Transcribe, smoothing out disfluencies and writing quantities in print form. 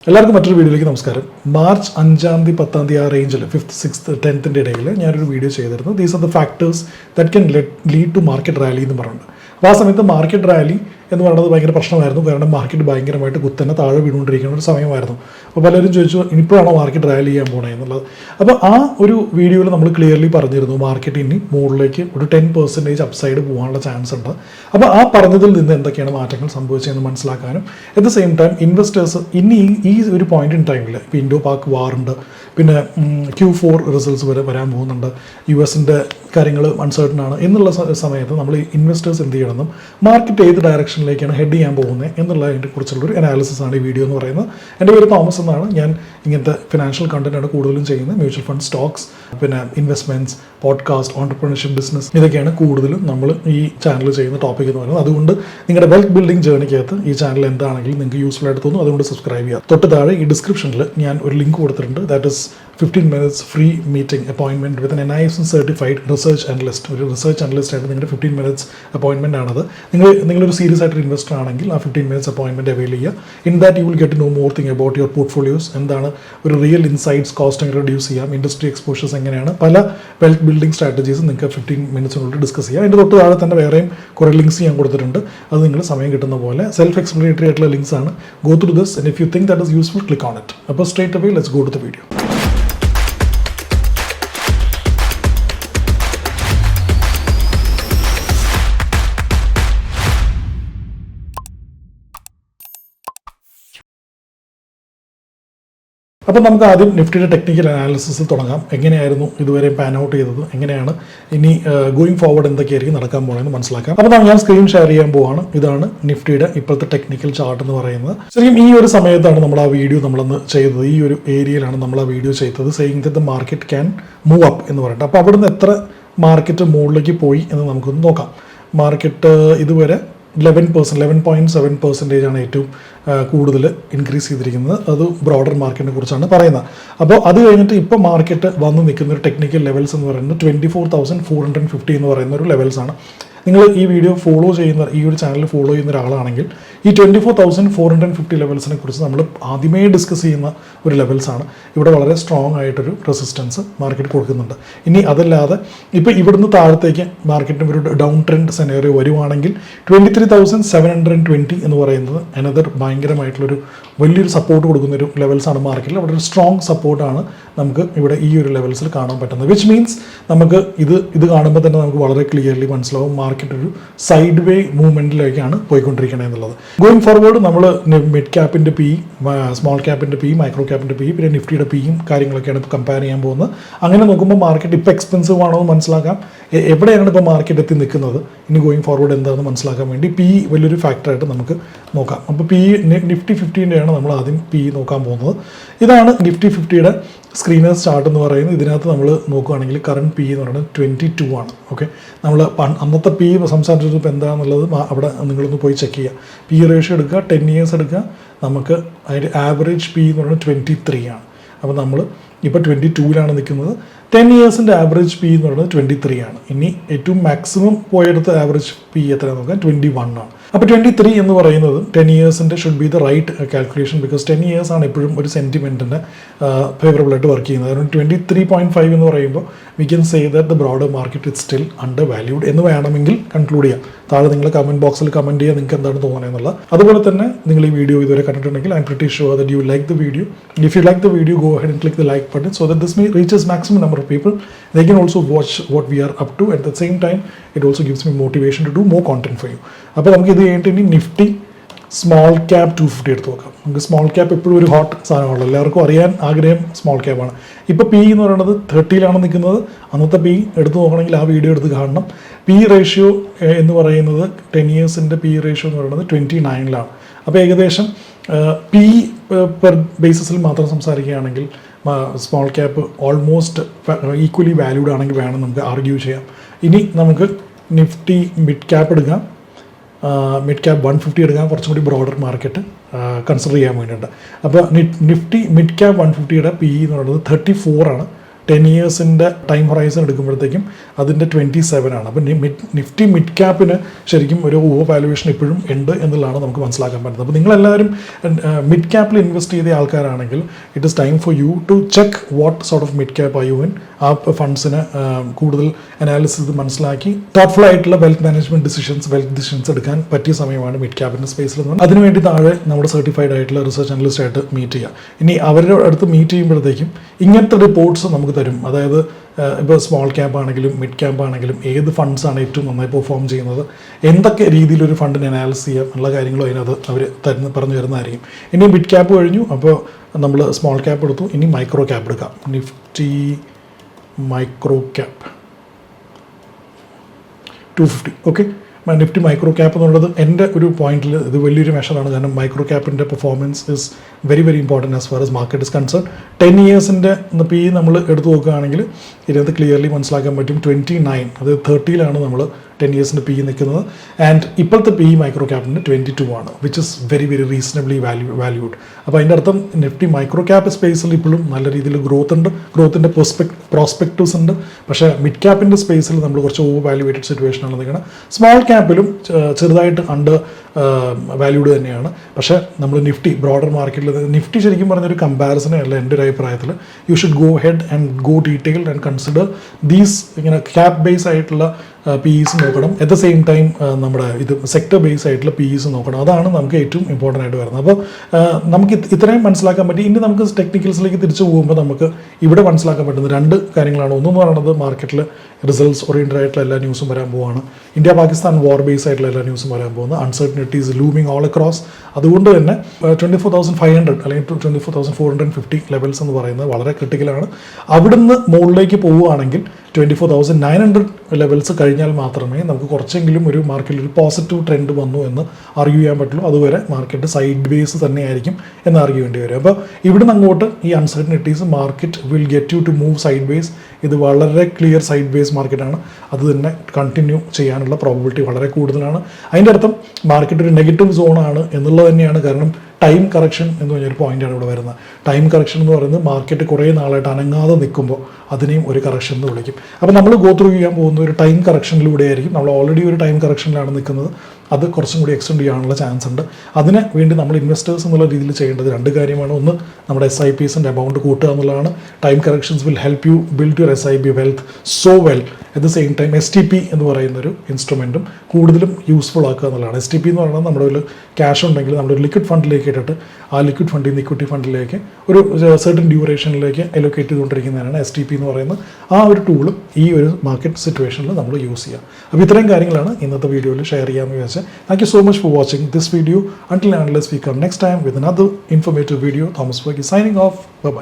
എല്ലാവർക്കും മറ്റൊരു വീഡിയോയിലേക്ക് നമസ്കാരം. മാർച്ച് 5 10 ആ റേഞ്ചിൽ 5th 6th 10th ഇടയിൽ ഞാനൊരു വീഡിയോ ചെയ്തിരുന്നു. These are the factors that can lead to market rally എന്ന് പറഞ്ഞിട്ടുണ്ട്. അപ്പോൾ ആ സമയത്ത് മാർക്കറ്റ് റാലി എന്ന് പറയുന്നത് ഭയങ്കര പ്രശ്നമായിരുന്നു. കാരണം മാർക്കറ്റ് ഭയങ്കരമായിട്ട് കുത്തനെ താഴെ വീണുകൊണ്ടിരിക്കുന്ന ഒരു സമയമായിരുന്നു. അപ്പോൾ പലരും ചോദിച്ചു ഇനിയിപ്പോഴാണോ മാർക്കറ്റ് റാലി ചെയ്യാൻ പോകണേ എന്നുള്ളത്. അപ്പോൾ ആ ഒരു വീഡിയോയിൽ നമ്മൾ ക്ലിയർലി പറഞ്ഞിരുന്നു മാർക്കറ്റ് ഇനി മുകളിലേക്ക് ഒരു 10% അപ്സൈഡ് പോകാനുള്ള ചാൻസ് ഉണ്ട്. അപ്പോൾ ആ പറഞ്ഞതിൽ നിന്ന് എന്തൊക്കെയാണ് മാറ്റങ്ങൾ സംഭവിച്ചതെന്ന് മനസ്സിലാക്കാനും at the same time investors ഇനി ഈ ഒരു പോയിന്റ് ഇൻ ടൈമിൽ ഇപ്പോൾ ഇൻഡോ പാക് വാറുണ്ട്, പിന്നെ Q4 റിസൾട്ട്സ് വരാൻ പോകുന്നുണ്ട്, US-ൻ്റെ കാര്യങ്ങൾ അൺസർട്ടൺ ആണ് എന്നുള്ള സമയത്ത് നമ്മൾ ഇൻവെസ്റ്റേഴ്സ് എന്ത് ചെയ്യണമെന്നും മാർക്കറ്റ് ഏത് ഡയറക്ഷനിലേക്കാണ് ഹെഡ് ചെയ്യാൻ പോകുന്നത് എന്നുള്ളതിനെ കുറിച്ചുള്ളൊരു അനാലിസിസ് ആണ് ഈ വീഡിയോ എന്ന് പറയുന്നത്. എൻ്റെ പേര് തോമസ് എന്നാണ്. ഞാൻ ഇങ്ങനത്തെ ഫിനാൻഷ്യൽ കണ്ടന്റാണ് കൂടുതലും ചെയ്യുന്നത്. മ്യൂച്വൽ ഫണ്ട്, സ്റ്റോക്സ്, പിന്നെ ഇൻവെസ്റ്റ്മെൻറ്റ്സ്, പോഡ്കാസ്റ്റ്, ഓൺടർപ്രണർഷിപ്പ്, ബിസിനസ്, ഇതൊക്കെയാണ് കൂടുതലും നമ്മൾ ഈ ചാനൽ ചെയ്യുന്ന ടോപ്പിക് എന്ന് പറയുന്നത്. അതുകൊണ്ട് നിങ്ങളുടെ വെൽത്ത് ബിൽഡിംഗ് ജേർണിക്കകത്ത് ഈ ചാനൽ എന്താണെങ്കിലും നിങ്ങൾക്ക് യൂസ്ഫുൾ ആയിട്ട് തോന്നും. അതുകൊണ്ട് സബ്സ്ക്രൈബ് ചെയ്യുക. തൊട്ട് താഴെ ഈ ഡിസ്ക്രിപ്ഷനിൽ ഞാൻ ഒരു ലിങ്ക് കൊടുത്തിട്ടുണ്ട്. That is 15 minutes free meeting appointment with NIFM certified research analyst. ഒരു റിസർച്ച് അനലിസ്റ്റ് ആയിട്ട് നിങ്ങളുടെ 15 minutes അപ്പോയിൻമെൻറ്റ് ആണത്. നിങ്ങളൊരു സീരിയസ് ആയിട്ടൊരു ഇൻവെസ്റ്റർ ആണെങ്കിൽ ആ 15 minutes അപ്പോയിൻമെൻറ്റ് അവൈൽ ചെയ്യുക. In that you will get know more thing about your portfolios, എന്താണ് ഒരു റിയൽ ഇൻസൈറ്റ്സ്, കോസ്റ്റ് എങ്ങനെ റെഡ്യൂസ് ചെയ്യാം, ഇൻഡസ്ട്രി എക്സ്പോഷേഴ്സ് എങ്ങനെയാണ്, പല വെൽത്ത് ബിൽഡിംഗ് സ്ട്രാറ്റജീസ് നിങ്ങൾക്ക് 15 minutes ഡിസ്കസ് ചെയ്യാം. അതിൻ്റെ തൊട്ട് താഴെ തന്നെ വേറെയും കുറേ ലിങ്ക്സ് ഞാൻ കൊടുത്തിട്ടുണ്ട്. അത് നിങ്ങൾ സമയം കിട്ടുന്ന പോലെ സെൽഫ് എക്സ്പ്ലനേറ്ററി ആയിട്ടുള്ള ലിങ്ക്സ് ആണ്. Go through this and if you think that is useful, click on it. അപ്പോൾ straight away let's go to the video. അപ്പോൾ നമുക്ക് ആദ്യം നിഫ്റ്റിയുടെ ടെക്നിക്കൽ അനാലിസിസ് തുടങ്ങാം. എങ്ങനെയായിരുന്നു ഇതുവരെ പാൻ ഔട്ട് ചെയ്തത്, എങ്ങനെയാണ് ഇനി ഗോയിങ് ഫോർവേഡ് എന്തൊക്കെയായിരിക്കും നടക്കാൻ പോകുന്നതെന്ന് മനസ്സിലാക്കാം. അപ്പോൾ ഞാൻ സ്ക്രീൻ ഷെയർ ചെയ്യാൻ പോവാണ്. ഇതാണ് നിഫ്റ്റിയുടെ ഇപ്പോഴത്തെ ടെക്നിക്കൽ ചാർട്ട് എന്ന് പറയുന്നത്. ശരിക്കും ഈ ഒരു സമയത്താണ് നമ്മൾ ആ വീഡിയോ നമ്മളന്ന് ചെയ്തത്. ഈ ഒരു ഏരിയയിലാണ് നമ്മൾ ആ വീഡിയോ ചെയ്തത്, saying that the market can move up എന്ന് പറഞ്ഞിട്ട്. അപ്പോൾ അവിടുന്ന് എത്ര മാർക്കറ്റ് മുകളിലേക്ക് പോയി എന്ന് നമുക്കൊന്ന് നോക്കാം. മാർക്കറ്റ് ഇതുവരെ 11.7% ആണ് ഏറ്റവും കൂടുതൽ ഇൻക്രീസ് ചെയ്തിരിക്കുന്നത്. അത് ബ്രോഡർ മാർക്കറ്റിനെ കുറിച്ചാണ് പറയുന്നത്. അപ്പോൾ അത് കഴിഞ്ഞിട്ട് ഇപ്പോൾ മാർക്കറ്റ് വന്ന് നിൽക്കുന്ന ഒരു ടെക്നിക്കൽ ലെവൽസ് എന്ന് പറയുന്നത് 24,450 എന്ന് പറയുന്ന ഒരു ലെവൽസാണ്. നിങ്ങൾ ഈ വീഡിയോ ഫോളോ ചെയ്യുന്ന, ഈ ഒരു ചാനൽ ഫോളോ ചെയ്യുന്ന ഒരാളാണെങ്കിൽ ഈ 24,450 ലെവൽസിനെ കുറിച്ച് നമ്മൾ ആദ്യമേ ഡിസ്കസ് ചെയ്യുന്ന ഒരു ലെവൽസാണ്. ഇവിടെ വളരെ സ്ട്രോങ് ആയിട്ടൊരു റെസിസ്റ്റൻസ് മാർക്കറ്റ് കൊടുക്കുന്നുണ്ട്. ഇനി അതല്ലാതെ ഇപ്പോൾ ഇവിടുന്ന് താഴത്തേക്ക് മാർക്കറ്റിന് ഒരു ഡൗൺ ട്രെൻഡ് സെനേറിയോ വരുവാണെങ്കിൽ 23,720 എന്ന് പറയുന്നത് അനദർ ഭയങ്കരമായിട്ടുള്ളൊരു വലിയൊരു സപ്പോർട്ട് കൊടുക്കുന്ന ഒരു ലെവൽസാണ് മാർക്കറ്റിൽ. അവിടെ ഒരു സ്ട്രോങ് സപ്പോർട്ടാണ് നമുക്ക് ഇവിടെ ഈ ഒരു ലെവൽസിൽ കാണാൻ പറ്റുന്നത്. വിച്ച് മീൻസ് നമുക്ക് ഇത് കാണുമ്പോൾ തന്നെ നമുക്ക് വളരെ ക്ലിയർലി മനസ്സിലാവും മാർക്കറ്റ് ഒരു സൈഡ് വേ മൂവ്മെൻറ്റിലേക്കാണ് പോയിക്കൊണ്ടിരിക്കുന്നത് എന്നുള്ളത്. ഗോയിങ് ഫോർവേഡ് നമ്മൾ മിഡ് ക്യാപ്പിൻ്റെ പി, സ്മോൾ ക്യാപ്പിൻ്റെ പി, മൈക്രോ ക്യാപ്പിൻ്റെ പി, പിന്നെ നിഫ്റ്റിയുടെ പിയും കാര്യങ്ങളൊക്കെയാണ് ഇപ്പോൾ കമ്പയർ ചെയ്യാൻ പോകുന്നത്. അങ്ങനെ നോക്കുമ്പോൾ മാർക്കറ്റ് ഇപ്പോൾ എക്സ്പെൻസീവ് ആണോ എന്ന് മനസ്സിലാക്കാം. എവിടെയാണ് ഇപ്പോൾ മാർക്കറ്റ് എത്തി നിൽക്കുന്നത്, ഇനി ഗോയിങ് ഫോർവേഡ് എന്താണെന്ന് മനസ്സിലാക്കാൻ വേണ്ടി പി വലിയൊരു ഫാക്ടറായിട്ട് നമുക്ക് നോക്കാം. അപ്പോൾ നിഫ്റ്റി 50-ൻ്റെയാണ് നമ്മൾ ആദ്യം പി നോക്കാൻ പോകുന്നത്. ഇതാണ് നിഫ്റ്റി 50-യുടെ സ്ക്രീനേഴ്സ് ചാർട്ട് എന്ന് പറയുന്നത്. ഇതിനകത്ത് നമ്മൾ നോക്കുകയാണെങ്കിൽ കറണ്ട് പി എന്ന് പറയുന്നത് 22 ആണ്. ഓക്കെ, നമ്മൾ അന്നത്തെ പി സംസാരിച്ചത് ഇപ്പോൾ എന്താണെന്നുള്ളത് അവിടെ നിങ്ങളൊന്ന് പോയി ചെക്ക് ചെയ്യുക. പി റേഷ്യോ എടുക്കുക, 10 years എടുക്കുക. നമുക്ക് അതിൻ്റെ ആവറേജ് പി എന്ന് പറയുന്നത് 23 ആണ്. അപ്പോൾ നമ്മൾ ഇപ്പോൾ 22-ലാണ് നിൽക്കുന്നത്. 10 yearsൻ്റെ ആവറേജ് പി എന്ന് പറയുന്നത് 23 ആണ്. ഇനി ഏറ്റവും മാക്സിമം പോയെടുത്ത ആവറേജ് പി എത്രയാണെന്ന് നോക്കാം, 21 ആണ്. അപ്പോൾ 23 എന്ന് പറയുന്നത് 10 yearsൻ്റെ should be the right calculation. Because 10 years ആണ് എപ്പോഴും ഒരു സെൻറ്റിമെൻറ്റിൻ്റെ ഫേവറബിൾ ആയിട്ട് വർക്ക് ചെയ്യുന്നത്. കാരണം 23.5 എന്ന് പറയുമ്പോൾ we can say that the broader market it still under valued എന്ന് വേണമെങ്കിൽ കൺക്ലൂഡ് ചെയ്യാം. താഴെ നിങ്ങൾ കമൻറ്റ് ബോക്സിൽ കമൻറ്റ് ചെയ്യുക നിങ്ങൾക്ക് എന്താണ് തോന്നുന്നത് എന്നുള്ളത്. അതുപോലെ തന്നെ നിങ്ങൾ ഈ വീഡിയോ ഇതുവരെ കണ്ടിട്ടുണ്ടെങ്കിൽ I M pretty sure that you like the video. If you like the video, go ahead and click the like button so that this may reaches maximum number of people. They can also watch what we are up to. At the same time, it also gives me motivation to do more content for you. അപ്പോൾ നമുക്ക് ഇത് കഴിഞ്ഞിട്ട് ഇനി Nifty small cap 250 എടുത്ത് നോക്കാം. നമുക്ക് small cap എപ്പോഴും ഒരു ഹോട്ട് സാധനമാണല്ലോ, എല്ലാവർക്കും അറിയാൻ ആഗ്രഹം സ്മോൾ ക്യാപ്പാണ്. ഇപ്പോൾ പി എന്ന് പറയുന്നത് 30-ലാണ് നിൽക്കുന്നത്. അന്നത്തെ പി എടുത്ത് നോക്കണമെങ്കിൽ ആ വീഡിയോ എടുത്ത് കാണണം. പി റേഷ്യോ എന്ന് പറയുന്നത് 10 yearsൻ്റെ പി റേഷ്യോ എന്ന് പറയുന്നത് 29-ലാണ്. അപ്പോൾ ഏകദേശം പി പെർ ബേസിസിൽ മാത്രം സംസാരിക്കുകയാണെങ്കിൽ small cap almost equally valued ആണെങ്കിൽ വേണം നമുക്ക് ആർഗ്യൂ ചെയ്യാം. ഇനി നമുക്ക് നിഫ്റ്റി മിഡ് ക്യാപ്പ് എടുക്കാം, മിഡ് ക്യാപ്പ് 150 എടുക്കാം, കുറച്ചും കൂടി ബ്രോഡർ മാർക്കറ്റ് കൺസിഡർ ചെയ്യാൻ വേണ്ടിയിട്ട്. അപ്പോൾ നിഫ്റ്റി മിഡ് ക്യാപ്പ് 150-യുടെ പി എന്ന് പറയുന്നത് 34 ആണ്. 10 ഇയേഴ്സിൻ്റെ ടൈം ഹൊറൈസൺ എടുക്കുമ്പോഴത്തേക്കും അതിൻ്റെ 27 ആണ്. അപ്പോൾ നിഫ്റ്റി മിഡ് ക്യാപ്പിന് ശരിക്കും ഒരു ഓവർ വാല്യുവേഷൻ ഇപ്പോഴും ഉണ്ട് എന്നുള്ളതാണ് നമുക്ക് മനസ്സിലാക്കാൻ പറ്റുന്നത്. അപ്പോൾ നിങ്ങളെല്ലാവരും മിഡ് ക്യാപ്പിൽ ഇൻവെസ്റ്റ് ചെയ്ത ആൾക്കാരാണെങ്കിൽ it is time for you to check what sort of mid cap are you in. ആ ഫണ്ട്സിന് കൂടുതൽ അനാലിസിസ് മനസ്സിലാക്കി തോട്ട്ഫുൾ ആയിട്ടുള്ള വെൽത്ത് മാനേജ്മെന്റ് ഡിസിഷൻസ് എടുക്കാൻ പറ്റിയ സമയമാണ് മിഡ് ക്യാപിൻ്റെ സ്പേസിൽ നിന്ന്. അതിനുവേണ്ടി താഴെ നമ്മുടെ സർട്ടിഫൈഡ് ആയിട്ടുള്ള റിസർച്ച് അനലിസ്റ്റ് ആയിട്ട് മീറ്റ് ചെയ്യുക. ഇനി അവരുടെ അടുത്ത് മീറ്റ് ചെയ്യുമ്പോഴത്തേക്കും ഇങ്ങനത്തെ റിപ്പോർട്ട്സ് നമുക്ക് തരും. അതായത് ഇപ്പോൾ സ്മോൾ ക്യാപ്പ് ആണെങ്കിലും മിഡ് ക്യാപ്പ് ആണെങ്കിലും ഏത് ഫണ്ട്സാണ് ഏറ്റവും നന്നായി പെർഫോം ചെയ്യുന്നത്, എന്തൊക്കെ രീതിയിലൊരു ഫണ്ടിനെ അനാലിസ് ചെയ്യാം എന്നുള്ള കാര്യങ്ങളും അതിനകത്ത് അവർ പറഞ്ഞു തരുന്നതായിരിക്കും. ഇനി മിഡ് ക്യാപ്പ് കഴിഞ്ഞു, അപ്പോൾ നമ്മൾ സ്മോൾ ക്യാപ്പ് എടുത്തു, ഇനി മൈക്രോ ക്യാപ്പ് എടുക്കാം. Nifty micro cap 250. Okay, Nifty micro cap എന്നുള്ളത് എൻ്റെ ഒരു പോയിന്റിൽ ഇത് വലിയൊരു മെഷറാണ്. കാരണം മൈക്രോ ക്യാപ്പിൻ്റെ performance is very very important as far as market is concern. 10 ഇയേഴ്സിൻ്റെ പി നമ്മൾ എടുത്തു നോക്കുകയാണെങ്കിൽ ഇതിനകത്ത് ക്ലിയർലി മനസ്സിലാക്കാൻ പറ്റും 29, അത് 30ലാണ് നമ്മൾ 10 ഇയേഴ്സിൻ്റെ പി നിൽക്കുന്നത്. ആൻഡ് ഇപ്പോഴത്തെ പി മൈക്രോ ക്യാപ്പിൻ്റെ 22 ആണ്, which is very very reasonably valued. അപ്പോൾ അതിൻ്റെ അർത്ഥം നിഫ്റ്റി മൈക്രോ ക്യാപ്പ് സ്പേസിൽ ഇപ്പോഴും നല്ല രീതിയിൽ ഗ്രോത്ത് ഉണ്ട്, ഗ്രോത്തിൻ്റെ പ്രോസ്പെക്റ്റീവ്സ് ഉണ്ട്. പക്ഷേ മിഡ് ക്യാപ്പിൻ്റെ സ്പേസിൽ നമ്മൾ കുറച്ച് ഓവർ വാല്യൂവേറ്റഡ് സിറ്റുവേഷനാണ് നിൽക്കുന്നത്. സ്മോൾ ക്യാപ്പിലും ചെറുതായിട്ട് അണ്ടർ വാല്യൂഡ് തന്നെയാണ്. പക്ഷേ നമ്മൾ നിഫ്റ്റി ബ്രോഡർ മാർക്കറ്റിൽ നിഫ്റ്റി ശരിക്കും പറഞ്ഞൊരു കമ്പാരിസണേ അല്ല എൻ്റെ ഒരു അഭിപ്രായത്തിൽ. You should go head and go detailed and consider these ഇങ്ങനെ ക്യാപ്പ് ബേസ് ആയിട്ടുള്ള PEs നോക്കണം. അറ്റ് ദ സെയിം ടൈം നമ്മുടെ ഇത് സെക്ടർ ബേസ് ആയിട്ടുള്ള PEs നോക്കണം. അതാണ് നമുക്ക് ഏറ്റവും ഇമ്പോർട്ടൻ്റ് ആയിട്ട് വരുന്നത്. അപ്പോൾ നമുക്ക് ഇത്രയും മനസ്സിലാക്കാൻ പറ്റി. ഇനി നമുക്ക് ടെക്നിക്കൽസിലേക്ക് തിരിച്ചു പോകുമ്പോൾ നമുക്ക് ഇവിടെ മനസ്സിലാക്കാൻ പറ്റുന്ന 2 കാര്യങ്ങളാണ്. ഒന്നെന്ന് പറയുന്നത് മാർക്കറ്റിൽ റിസൾട്ട്സ് ഓറിയൻറ്റഡ് ആയിട്ടുള്ള എല്ലാ ന്യൂസും വരാൻ പോവാണ്. ഇന്ത്യ പാകിസ്ഥാൻ വാർ ബേസ് ആയിട്ടുള്ള എല്ലാ ന്യൂസും വരാൻ പോകുന്നത്. Uncertainties looming all across. അതുകൊണ്ട് തന്നെ 24,500 അല്ലെങ്കിൽ 24,450 ലെവൽസ് എന്ന് പറയുന്നത് വളരെ ക്രിട്ടിക്കലാണ്. അവിടുന്ന് മുകളിലേക്ക് പോവുകയാണെങ്കിൽ 24,900 ലെവൽസ് കഴിഞ്ഞാൽ മാത്രമേ നമുക്ക് കുറച്ചെങ്കിലും ഒരു മാർക്കറ്റിൽ ഒരു പോസിറ്റീവ് ട്രെൻഡ് വന്നു എന്ന് ആർഗ്യൂ ചെയ്യാൻ പറ്റുള്ളൂ. അതുവരെ മാർക്കറ്റ് സൈഡ് വേസ് തന്നെയായിരിക്കും എന്ന് ആർഗ്യൂ ചെയ്യേണ്ടി വരും. അപ്പോൾ ഇവിടുന്ന് അങ്ങോട്ട് ഈ uncertainties market will get you to move side ways വളരെ ക്ലിയർ സൈഡ് വേസ് മാർക്കറ്റാണ്. അത് തന്നെ കണ്ടിന്യൂ ചെയ്യാനുള്ള പ്രോബിലിറ്റി വളരെ കൂടുതലാണ്. അതിൻ്റെ അർത്ഥം മാർക്കറ്റ് ഒരു നെഗറ്റീവ് സോണാണ് എന്നുള്ളത് തന്നെയാണ്. കാരണം ടൈം കറക്ഷൻ എന്ന് പറഞ്ഞൊരു പോയിന്റാണ് ഇവിടെ വരുന്നത്. ടൈം കറക്ഷൻ എന്ന് പറയുന്നത് മാർക്കറ്റ് കുറേ നാളായിട്ട് അനങ്ങാതെ നിൽക്കുമ്പോൾ അതിനെയും ഒരു കറക്ഷൻ എന്ന് വിളിക്കും. അപ്പോൾ നമ്മൾ ഗോ ത്രൂ ചെയ്യാൻ പോകുന്ന ഒരു ടൈം കറക്ഷനിലൂടെ ആയിരിക്കും. നമ്മൾ ഓൾറെഡി ഒരു ടൈം കറക്ഷനിലാണ് നിൽക്കുന്നത്. അത് കുറച്ചും കൂടി എക്സ്റ്റെൻഡ് ചെയ്യാനുള്ള ചാൻസ് ഉണ്ട്. അതിന് വേണ്ടി നമ്മൾ ഇൻവെസ്റ്റേഴ്സ് എന്നുള്ള രീതിയിൽ ചെയ്യേണ്ടത് 2 കാര്യമാണ്. ഒന്ന്, നമ്മുടെ SIPസിൻ്റെ എമൗണ്ട് കൂട്ടുക എന്നുള്ളതാണ്. Time corrections will help you build your SIP wealth so well. At the same time STP എന്ന് പറയുന്നൊരു ഇൻസ്ട്രുമെൻറ്റും കൂടുതലും യൂസ്ഫുൾ ആക്കുക എന്നുള്ളതാണ്. STP എന്ന് പറയുന്നത് നമ്മുടെ ഒരു ക്യാഷ് ഉണ്ടെങ്കിൽ നമ്മുടെ ഒരു ലിക്വിഡ് ഫണ്ടിലേക്ക് ഇട്ടിട്ട് ആ ലിക്വിഡ് ഫണ്ടിൽ നിന്ന് ഇക്വിറ്റി ഫണ്ടിലേക്ക് ഒരു സെർട്ടൻ ഡ്യൂറേഷനിലേക്ക് അലോക്കേറ്റ് ചെയ്തുകൊണ്ടിരിക്കുന്നതാണ് STP എന്ന് പറയുന്നത്. ആ ഒരു ടൂള് ഈ ഒരു മാർക്കറ്റ് സിറ്റുവേഷനിൽ നമ്മൾ യൂസ് ചെയ്യുക. അപ്പോൾ ഇത്രയും കാര്യങ്ങളാണ് ഇന്നത്തെ വീഡിയോയിൽ ഷെയർ ചെയ്യാമെന്ന് വിചാരിച്ചത്. Thank you so much for watching this video. Until and unless we come next time with another informative video, Thomas Berg is signing off. Bye-bye.